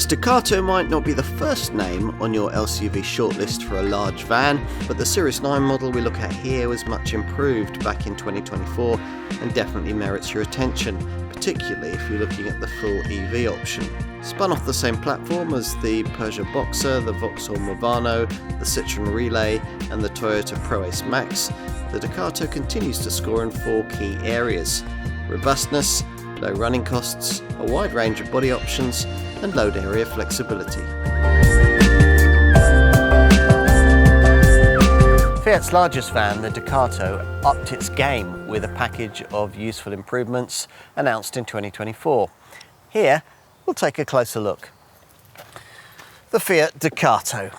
Fiat's Ducato might not be the first name on your LCV shortlist for a large van, but the Series 9 model we look at here was much improved back in 2024 and definitely merits your attention, particularly if you're looking at the full EV option. Spun off the same platform as the Peugeot Boxer, the Vauxhall Movano, the Citroen Relay and the Toyota ProAce Max, the Ducato continues to score in 4 key areas: robustness, low running costs, a wide range of body options and load area flexibility. Fiat's largest van, the Ducato, upped its game with a package of useful improvements announced in 2024. Here, we'll take a closer look. The Fiat Ducato.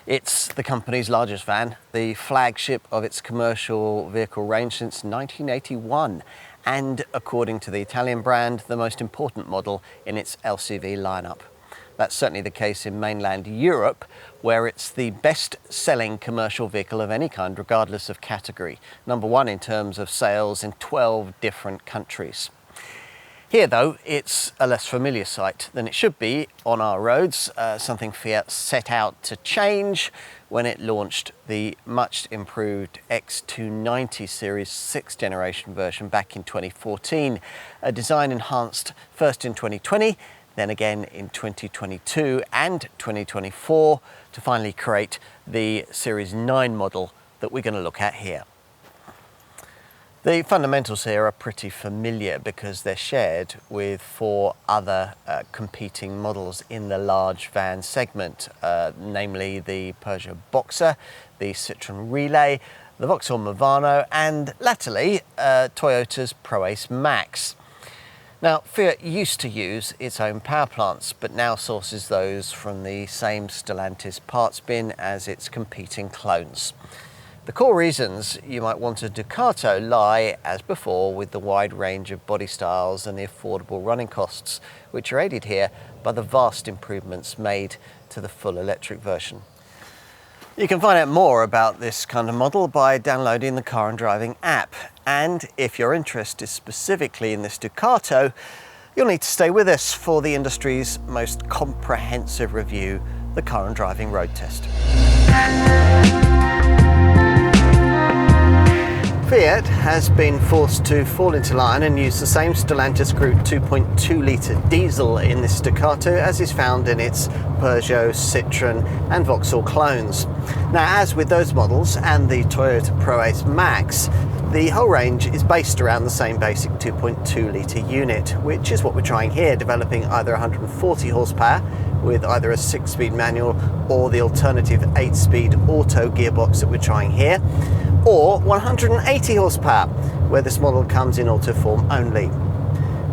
It's the company's largest van, the flagship of its commercial vehicle range since 1981, and according to the Italian brand, the most important model in its LCV lineup. That's certainly the case in mainland Europe, where it's the best-selling commercial vehicle of any kind, regardless of category. Number 1 in terms of sales in 12 different countries. Here, though, it's a less familiar sight than it should be on our roads, something Fiat set out to change when it launched the much improved X290 Series 6th generation version back in 2014. A design enhanced first in 2020, then again in 2022 and 2024 to finally create the Series 9 model that we're going to look at here. The fundamentals here are pretty familiar because they're shared with 4 other competing models in the large van segment, namely the Peugeot Boxer, the Citroen Relay, the Vauxhall Movano and latterly Toyota's ProAce Max. Now, Fiat used to use its own power plants, but now sources those from the same Stellantis parts bin as its competing clones. The core reasons you might want a Ducato lie, as before, with the wide range of body styles and the affordable running costs, which are aided here by the vast improvements made to the full electric version. You can find out more about this kind of model by downloading the Car and Driving app. And if your interest is specifically in this Ducato, you'll need to stay with us for the industry's most comprehensive review, the Car and Driving road test. Fiat has been forced to fall into line and use the same Stellantis Group 2.2 litre diesel in this Ducato as is found in its Peugeot, Citroen and Vauxhall clones. Now, as with those models and the Toyota ProAce Max, the whole range is based around the same basic 2.2 litre unit, which is what we're trying here, developing either 140 horsepower with either a 6-speed manual or the alternative 8-speed auto gearbox that we're trying here, or 180 horsepower, where this model comes in auto form only.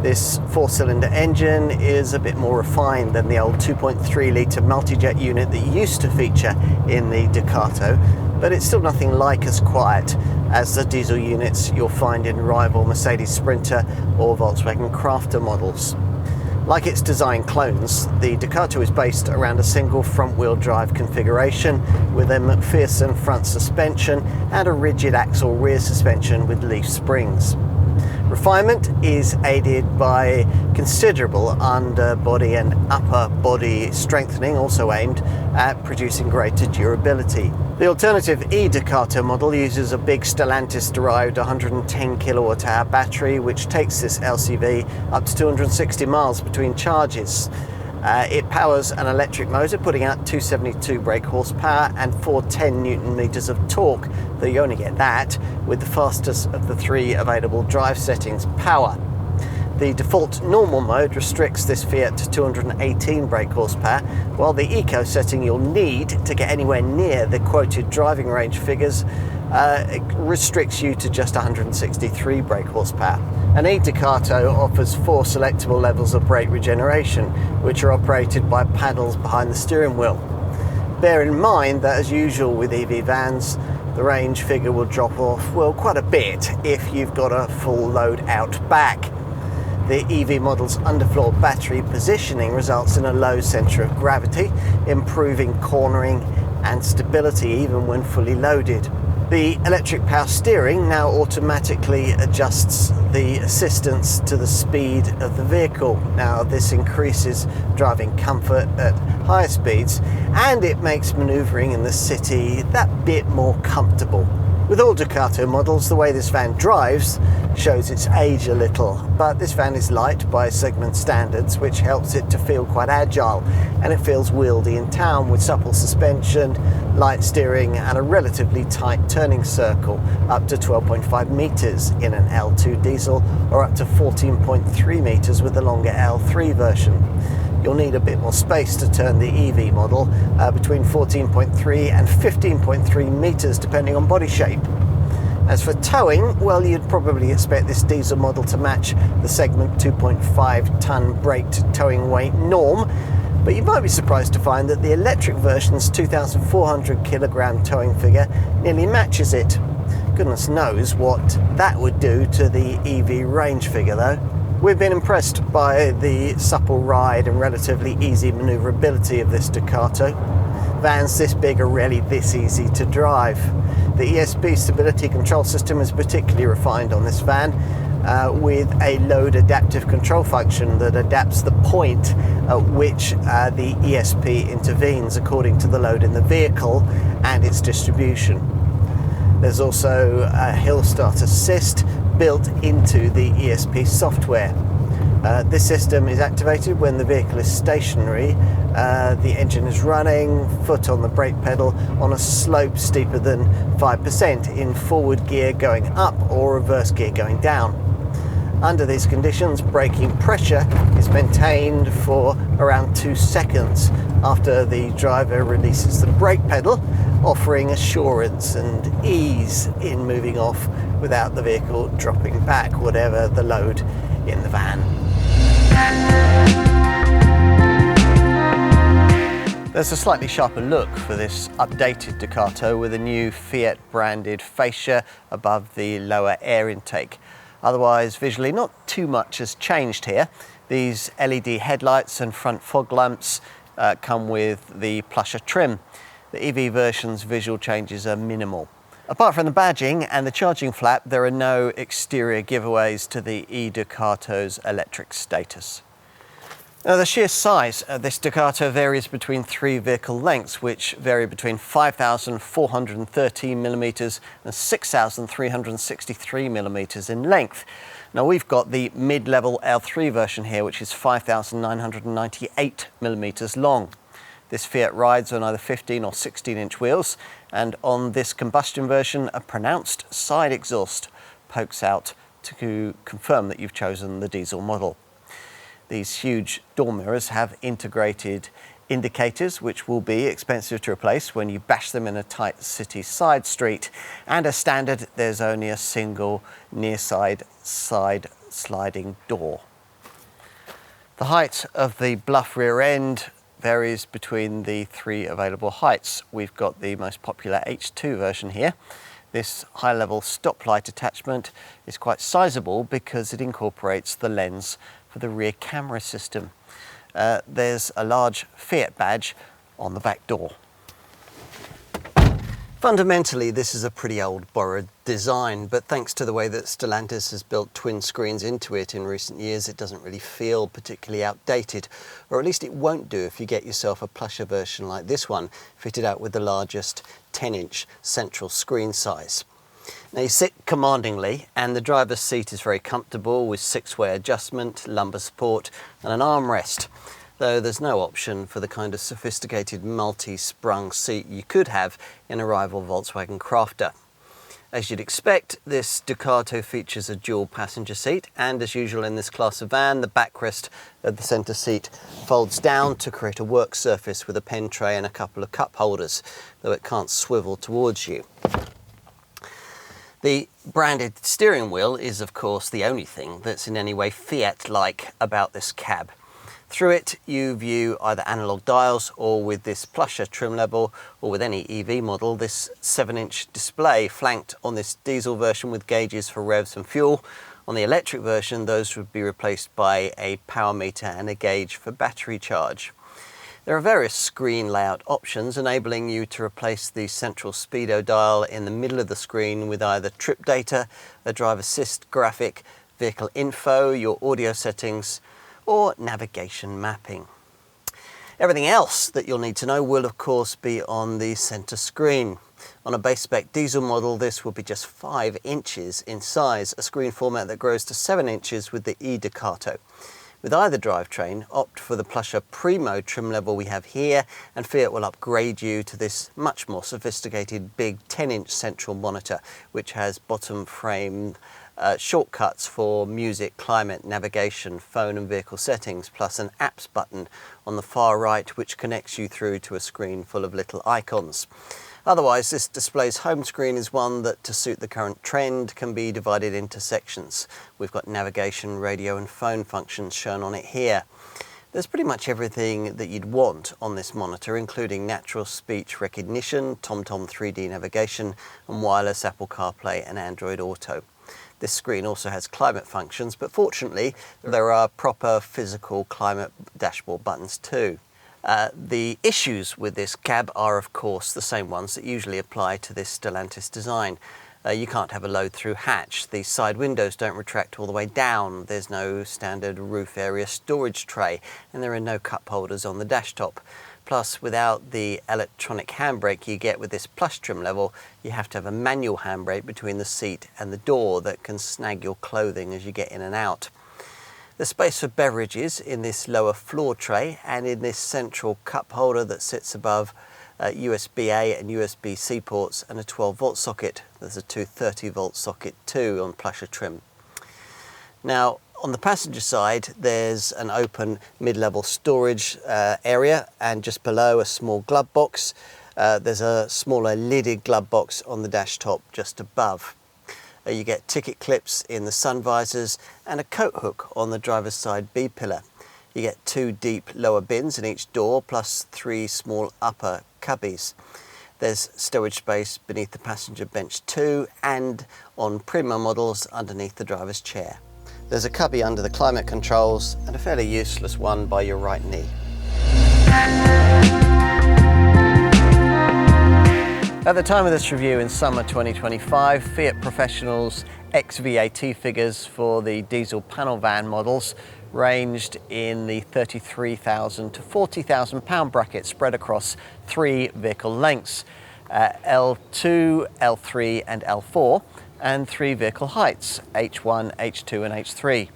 This 4-cylinder engine is a bit more refined than the old 2.3 litre multi-jet unit that used to feature in the Ducato, but it's still nothing like as quiet as the diesel units you'll find in rival Mercedes Sprinter or Volkswagen Crafter models. Like its design clones, the Ducato is based around a single front-wheel drive configuration with a McPherson front suspension and a rigid axle rear suspension with leaf springs. Refinement is aided by considerable underbody and upper body strengthening, also aimed at producing greater durability. The alternative e-Ducato model uses a big Stellantis-derived 110 kWh battery, which takes this LCV up to 260 miles between charges. It powers an electric motor, putting out 272 brake horsepower and 410 Newton meters of torque, though you only get that with the fastest of the 3 available drive settings, power. The default normal mode restricts this Fiat to 218 brake horsepower, while the eco setting you'll need to get anywhere near the quoted driving range figures restricts you to just 163 brake horsepower. An e-Ducato offers 4 selectable levels of brake regeneration, which are operated by paddles behind the steering wheel. Bear in mind that, as usual with EV vans, the range figure will drop off, well, quite a bit if you've got a full load out back. The EV model's underfloor battery positioning results in a low centre of gravity, improving cornering and stability even when fully loaded. The electric power steering now automatically adjusts the assistance to the speed of the vehicle. Now this increases driving comfort at higher speeds, and it makes manoeuvring in the city that bit more comfortable. With all Ducato models, the way this van drives shows its age a little, but this van is light by segment standards, which helps it to feel quite agile, and it feels wieldy in town with supple suspension, light steering and a relatively tight turning circle, up to 12.5 metres in an L2 diesel or up to 14.3 metres with the longer L3 version. You'll need a bit more space to turn the EV model, between 14.3 and 15.3 metres depending on body shape. As for towing, well, you'd probably expect this diesel model to match the segment 2.5 tonne braked towing weight norm, but you might be surprised to find that the electric version's 2,400 kilogram towing figure nearly matches it. Goodness knows what that would do to the EV range figure though. We've been impressed by the supple ride and relatively easy manoeuvrability of this Ducato. Vans this big are rarely this easy to drive. The ESP stability control system is particularly refined on this van, with a load adaptive control function that adapts the point at which the ESP intervenes according to the load in the vehicle and its distribution. There's also a hill start assist built into the ESP software. This system is activated when the vehicle is stationary, the engine is running, foot on the brake pedal on a slope steeper than 5%, in forward gear going up or reverse gear going down. Under these conditions, braking pressure is maintained for around 2 seconds after the driver releases the brake pedal, offering assurance and ease in moving off without the vehicle dropping back, whatever the load in the van. There's a slightly sharper look for this updated Ducato with a new Fiat branded fascia above the lower air intake. Otherwise, visually, not too much has changed here. These LED headlights and front fog lamps come with the plusher trim. The EV version's visual changes are minimal. Apart from the badging and the charging flap, there are no exterior giveaways to the e-Ducato's electric status. Now, the sheer size of this Ducato varies between 3 vehicle lengths, which vary between 5,413 millimetres and 6,363 millimetres in length. Now, we've got the mid-level L3 version here, which is 5,998 millimetres long. This Fiat rides on either 15 or 16-inch wheels, and on this combustion version, a pronounced side exhaust pokes out to confirm that you've chosen the diesel model. These huge door mirrors have integrated indicators, which will be expensive to replace when you bash them in a tight city side street. And as standard, there's only a single near side sliding door. The height of the bluff rear end varies between the 3 available heights. We've got the most popular H2 version here. This high-level stoplight attachment is quite sizable because it incorporates the lens for the rear camera system. There's a large Fiat badge on the back door. Fundamentally, this is a pretty old borrowed design, but thanks to the way that Stellantis has built twin screens into it in recent years, it doesn't really feel particularly outdated, or at least it won't do if you get yourself a plusher version like this one, fitted out with the largest 10-inch central screen size. Now, you sit commandingly, and the driver's seat is very comfortable with 6-way adjustment, lumbar support and an armrest, though there's no option for the kind of sophisticated multi-sprung seat you could have in a rival Volkswagen Crafter. As you'd expect, this Ducato features a dual passenger seat, and as usual in this class of van, the backrest of the centre seat folds down to create a work surface with a pen tray and a couple of cup holders, though it can't swivel towards you. The branded steering wheel is, of course, the only thing that's in any way Fiat-like about this cab. Through it, you view either analog dials, or with this plusher trim level, or with any EV model, this 7-inch display flanked on this diesel version with gauges for revs and fuel. On the electric version, those would be replaced by a power meter and a gauge for battery charge. There are various screen layout options enabling you to replace the central speedo dial in the middle of the screen with either trip data, a drive assist graphic, vehicle info, your audio settings, or navigation mapping. Everything else that you'll need to know will of course be on the center screen. On a base spec diesel model, this will be just 5 inches in size, a screen format that grows to 7 inches with the Ducato. With either drivetrain, opt for the plusher Primo trim level we have here, and Fiat will upgrade you to this much more sophisticated big 10-inch central monitor, which has bottom frame shortcuts for music, climate, navigation, phone and vehicle settings, plus an apps button on the far right which connects you through to a screen full of little icons. Otherwise, this display's home screen is one that, to suit the current trend, can be divided into sections. We've got navigation, radio and phone functions shown on it here. There's pretty much everything that you'd want on this monitor, including natural speech recognition, TomTom 3D navigation and wireless Apple CarPlay and Android Auto. This screen also has climate functions, but fortunately there are proper physical climate dashboard buttons too. The issues with this cab are of course the same ones that usually apply to this Stellantis design. You can't have a load-through hatch, the side windows don't retract all the way down, there's no standard roof area storage tray, and there are no cup holders on the dash top. Plus, without the electronic handbrake you get with this plush trim level, you have to have a manual handbrake between the seat and the door that can snag your clothing as you get in and out. There's space for beverages in this lower floor tray and in this central cup holder that sits above USB-A and USB-C ports and a 12-volt socket. There's a 230-volt socket too on plusher trim. Now, on the passenger side, there's an open mid-level storage area, and just below a small glove box. There's a smaller lidded glove box on the dash top just above. You get ticket clips in the sun visors and a coat hook on the driver's side B-pillar. You get 2 deep lower bins in each door, plus 3 small upper cubbies. There's stowage space beneath the passenger bench too, and on Primo models underneath the driver's chair. There's a cubby under the climate controls and a fairly useless one by your right knee. At the time of this review in summer 2025, Fiat Professional's ex-VAT figures for the diesel panel van models ranged in the £33,000 to £40,000 bracket spread across 3 vehicle lengths, L2, L3 and L4, and 3 vehicle heights, H1, H2 and H3.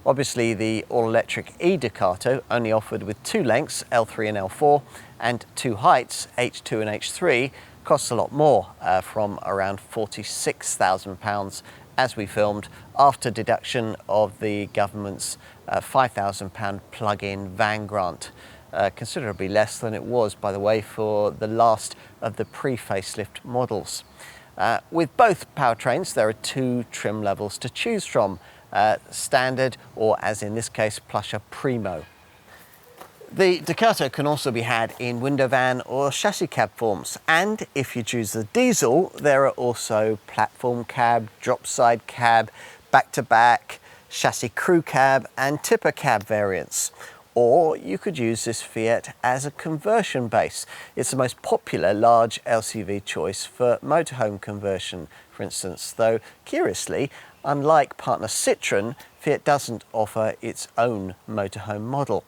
Obviously the all-electric Ducato only offered with 2 lengths, L3 and L4, and 2 heights, H2 and H3, costs a lot more, from around £46,000 as we filmed, after deduction of the government's £5,000 plug-in van grant. Considerably less than it was, by the way, for the last of the pre-facelift models. With both powertrains, there are 2 trim levels to choose from, standard or, as in this case, plusher Primo. The Ducato can also be had in window van or chassis cab forms, and if you choose the diesel, there are also platform cab, drop side cab, back-to-back, chassis crew cab and tipper cab variants. Or you could use this Fiat as a conversion base. It's the most popular large LCV choice for motorhome conversion, for instance, though curiously, unlike partner Citroen, Fiat doesn't offer its own motorhome model.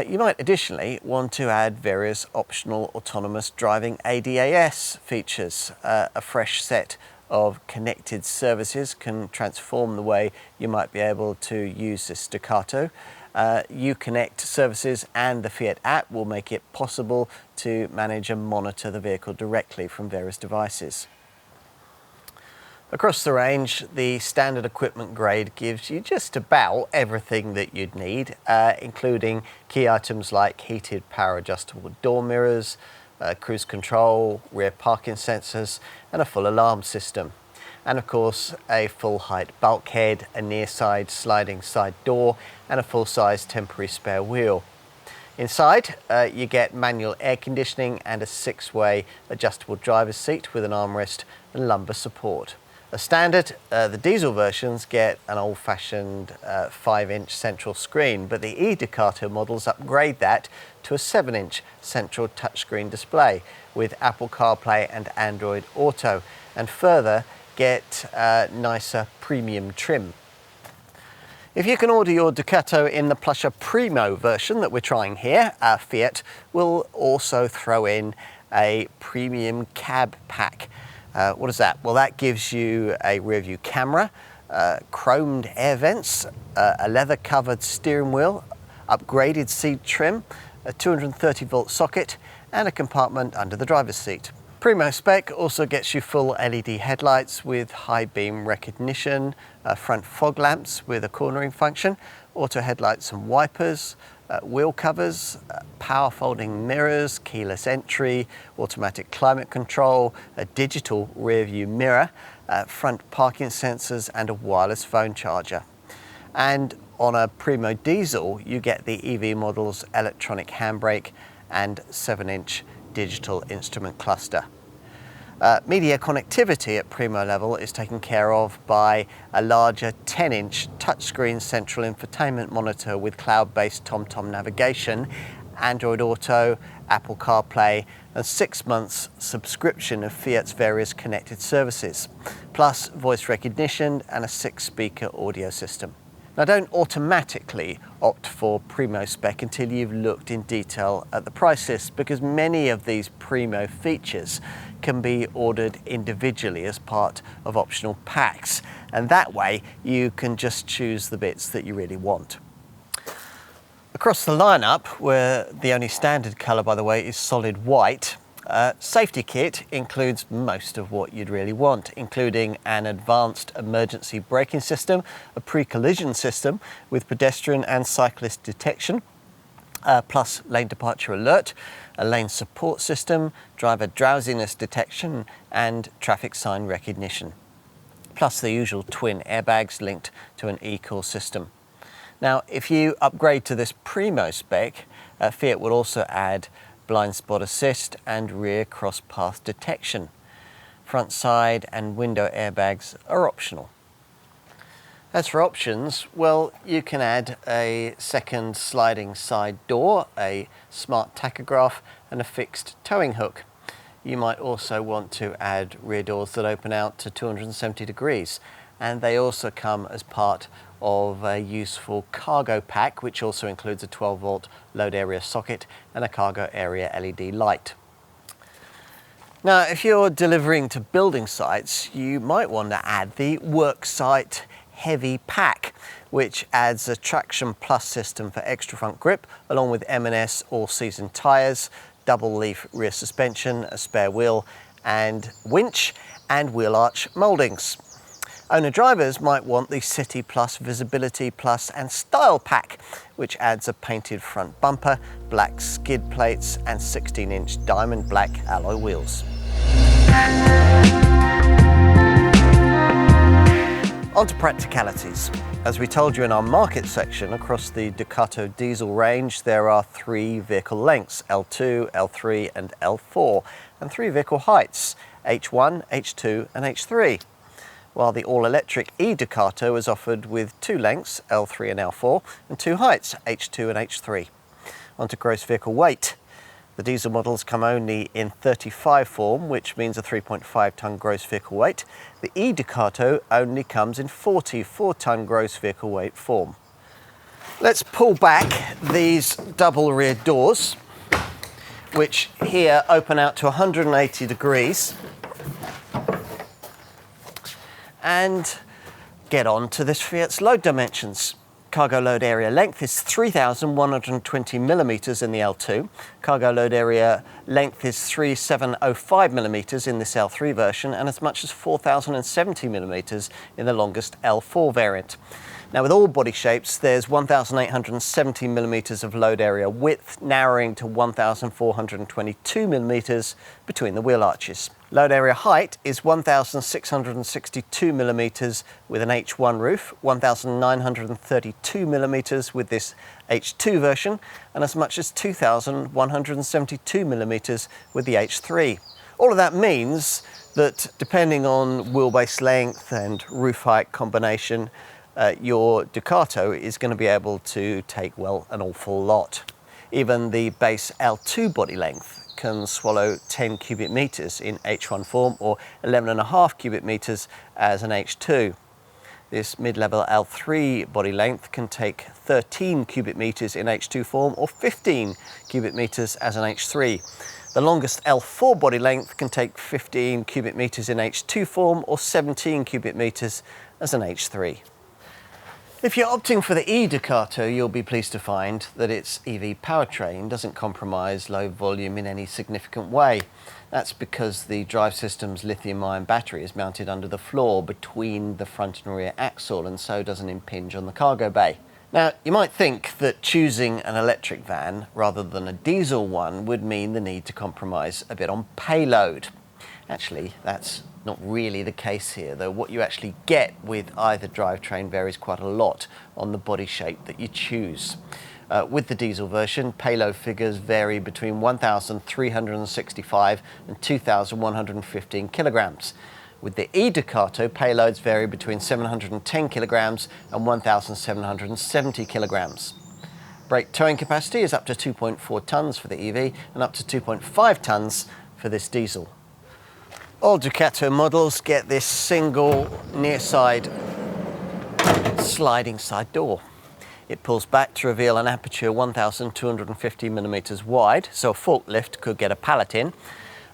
You might additionally want to add various optional autonomous driving ADAS features. A fresh set of connected services can transform the way you might be able to use this Ducato. Uconnect services and the Fiat app will make it possible to manage and monitor the vehicle directly from various devices. Across the range, the standard equipment grade gives you just about everything that you'd need, including key items like heated power adjustable door mirrors, cruise control, rear parking sensors and a full alarm system. And of course a full height bulkhead, a near side sliding side door and a full size temporary spare wheel. Inside you get manual air conditioning and a 6-way adjustable driver's seat with an armrest and lumbar support. As standard, the diesel versions get an old-fashioned 5-inch central screen, but the e-Ducato models upgrade that to a 7-inch central touchscreen display with Apple CarPlay and Android Auto, and further get nicer premium trim. If you can order your Ducato in the plusher Primo version that we're trying here, Fiat will also throw in a premium cab pack. What is that? Well, that gives you a rear view camera, chromed air vents, a leather covered steering wheel, upgraded seat trim, a 230 volt socket, and a compartment under the driver's seat. Primo spec also gets you full LED headlights with high beam recognition, front fog lamps with a cornering function, auto headlights and wipers, wheel covers, power folding mirrors, keyless entry, automatic climate control, a digital rear view mirror, front parking sensors, and a wireless phone charger. And on a Primo diesel, you get the EV model's electronic handbrake and 7-inch digital instrument cluster. Media connectivity at Primo level is taken care of by a larger 10-inch touchscreen central infotainment monitor with cloud-based TomTom navigation, Android Auto, Apple CarPlay, and 6 months subscription of Fiat's various connected services, plus voice recognition and a 6-speaker audio system. Now, don't automatically opt for Primo spec until you've looked in detail at the price list, because many of these Primo features can be ordered individually as part of optional packs, and that way you can just choose the bits that you really want. Across the lineup, where the only standard colour, by the way, is solid white, safety kit includes most of what you'd really want, including an advanced emergency braking system, a pre-collision system with pedestrian and cyclist detection, plus lane departure alert, a lane support system, driver drowsiness detection, and traffic sign recognition, plus the usual twin airbags linked to an e-call system. Now, if you upgrade to this Primo spec, Fiat will also add blind spot assist and rear cross path detection. Front side and window airbags are optional. As for options, well, you can add a second sliding side door, a smart tachograph, and a fixed towing hook. You might also want to add rear doors that open out to 270 degrees, and they also come as part of a useful cargo pack, which also includes a 12 volt load area socket and a cargo area LED light. Now, if you're delivering to building sites, you might want to add the worksite heavy pack, which adds a Traction Plus system for extra front grip, along with M&S all-season tyres, double leaf rear suspension, a spare wheel and winch, and wheel arch mouldings. Owner drivers might want the City Plus, Visibility Plus and Style Pack, which adds a painted front bumper, black skid plates and 16-inch diamond black alloy wheels. On to practicalities. As we told you in our market section, across the Ducato diesel range there are 3 vehicle lengths, L2, L3 and L4, and 3 vehicle heights, H1, H2 and H3. While the all-electric e-Ducato is offered with 2 lengths, L3 and L4, and 2 heights, H2 and H3. On to gross vehicle weight. The diesel models come only in 35 form, which means a 3.5 tonne gross vehicle weight. The e-Ducato only comes in 44 tonne gross vehicle weight form. Let's pull back these double rear doors, which here open out to 180 degrees. And get on to this Fiat's load dimensions. Cargo load area length is 3,120 millimetres in the L2. Cargo load area length is 3,705 millimetres in this L3 version, and as much as 4,070 millimetres in the longest L4 variant. Now, with all body shapes, there's 1,870 millimetres of load area width, narrowing to 1,422 millimetres between the wheel arches. Load area height is 1,662 millimetres with an H1 roof, 1,932 millimetres with this H2 version, and as much as 2,172 millimetres with the H3. All of that means that depending on wheelbase length and roof height combination, your Ducato is going to be able to take, well, an awful lot. Even the base L2 body length can swallow 10 cubic meters in H1 form or 11.5 cubic meters as an H2. This mid-level L3 body length can take 13 cubic meters in H2 form or 15 cubic meters as an H3. The longest L4 body length can take 15 cubic meters in H2 form or 17 cubic meters as an H3. If you're opting for the e-Ducato, you'll be pleased to find that its EV powertrain doesn't compromise low volume in any significant way. That's because the drive system's lithium-ion battery is mounted under the floor between the front and rear axle and so doesn't impinge on the cargo bay. Now, you might think that choosing an electric van rather than a diesel one would mean the need to compromise a bit on payload. Actually, that's not really the case here, though what you actually get with either drivetrain varies quite a lot on the body shape that you choose. With the diesel version, payload figures vary between 1,365 and 2,115 kilograms. With the e-Ducato, payloads vary between 710 kilograms and 1,770 kilograms. Brake towing capacity is up to 2.4 tons for the EV and up to 2.5 tons for this diesel. All Ducato models get this single near side sliding side door. It pulls back to reveal an aperture 1,250 millimeters wide, so a forklift could get a pallet in.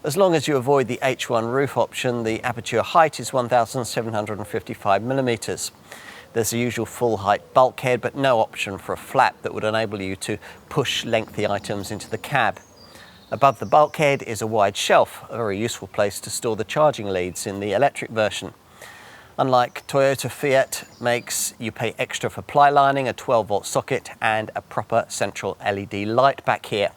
As long as you avoid the H1 roof option, the aperture height is 1,755 millimeters. There's the usual full height bulkhead, but no option for a flap that would enable you to push lengthy items into the cab. Above the bulkhead is a wide shelf, a very useful place to store the charging leads in the electric version. Unlike Toyota, Fiat makes you pay extra for ply lining, a 12-volt socket and a proper central LED light back here.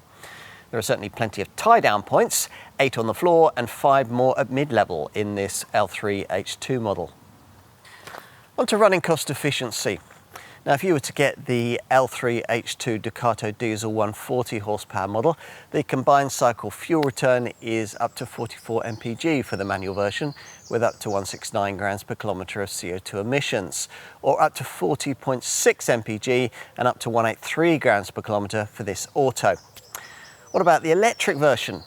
There are certainly plenty of tie-down points, 8 on the floor and 5 more at mid-level in this L3 H2 model. On to running cost efficiency. Now, if you were to get the L3 H2 Ducato diesel 140 horsepower model, the combined cycle fuel return is up to 44 mpg for the manual version, with up to 169 grams per kilometre of CO2 emissions, or up to 40.6 mpg and up to 183 grams per kilometre for this auto. What about the electric version?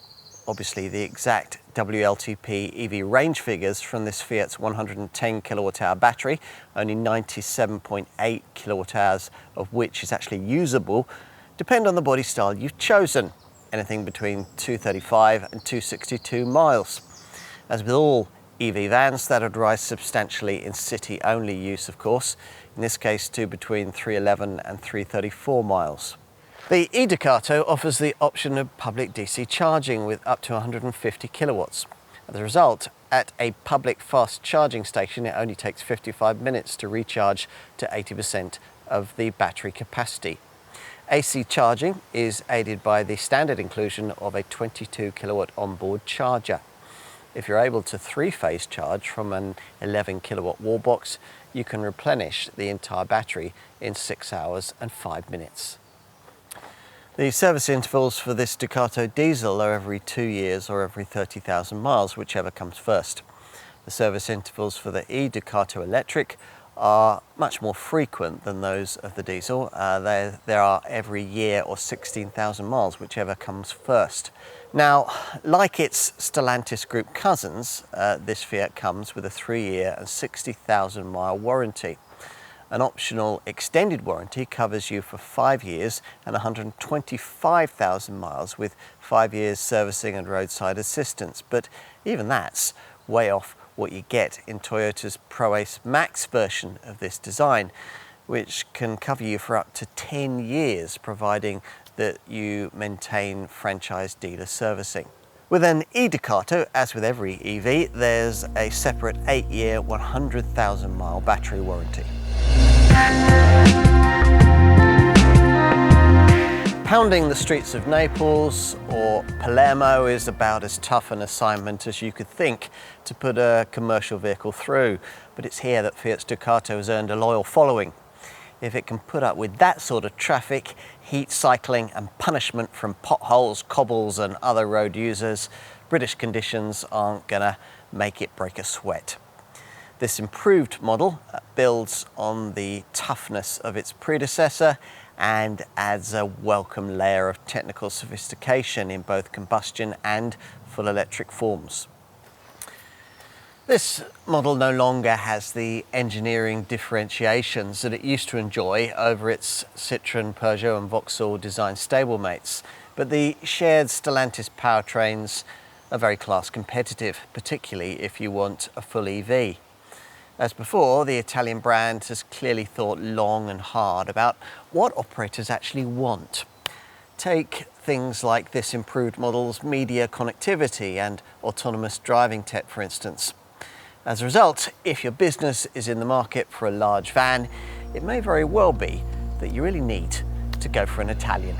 Obviously, the exact WLTP EV range figures from this Fiat's 110 kilowatt hour battery, only 97.8 kilowatt hours of which is actually usable, depend on the body style you've chosen, anything between 235 and 262 miles. As with all EV vans, that would rise substantially in city-only use, of course, in this case to between 311 and 334 miles. The e-Ducato offers the option of public DC charging with up to 150 kilowatts. As a result, at a public fast charging station, it only takes 55 minutes to recharge to 80% of the battery capacity. AC charging is aided by the standard inclusion of a 22 kilowatt onboard charger. If you're able to three-phase charge from an 11 kilowatt wall box, you can replenish the entire battery in 6 hours and 5 minutes. The service intervals for this Ducato diesel are every 2 years or every 30,000 miles, whichever comes first. The service intervals for the e-Ducato electric are much more frequent than those of the diesel. There are every year or 16,000 miles, whichever comes first. Now, like its Stellantis group cousins, this Fiat comes with a 3-year and 60,000 mile warranty. An optional extended warranty covers you for 5 years and 125,000 miles with 5 years servicing and roadside assistance. But even that's way off what you get in Toyota's ProAce Max version of this design, which can cover you for up to 10 years, providing that you maintain franchise dealer servicing. With an e-Ducato, as with every EV, there's a separate 8-year, 100,000 mile battery warranty. Pounding the streets of Naples or Palermo is about as tough an assignment as you could think to put a commercial vehicle through, but it's here that Fiat's Ducato has earned a loyal following. If it can put up with that sort of traffic, heat cycling and punishment from potholes, cobbles and other road users, British conditions aren't gonna make it break a sweat. This improved model builds on the toughness of its predecessor and adds a welcome layer of technical sophistication in both combustion and full electric forms. This model no longer has the engineering differentiations that it used to enjoy over its Citroen, Peugeot and Vauxhall design stablemates, but the shared Stellantis powertrains are very class competitive, particularly if you want a full EV. As before, the Italian brand has clearly thought long and hard about what operators actually want. Take things like this improved model's media connectivity and autonomous driving tech, for instance. As a result, if your business is in the market for a large van, it may very well be that you really need to go for an Italian.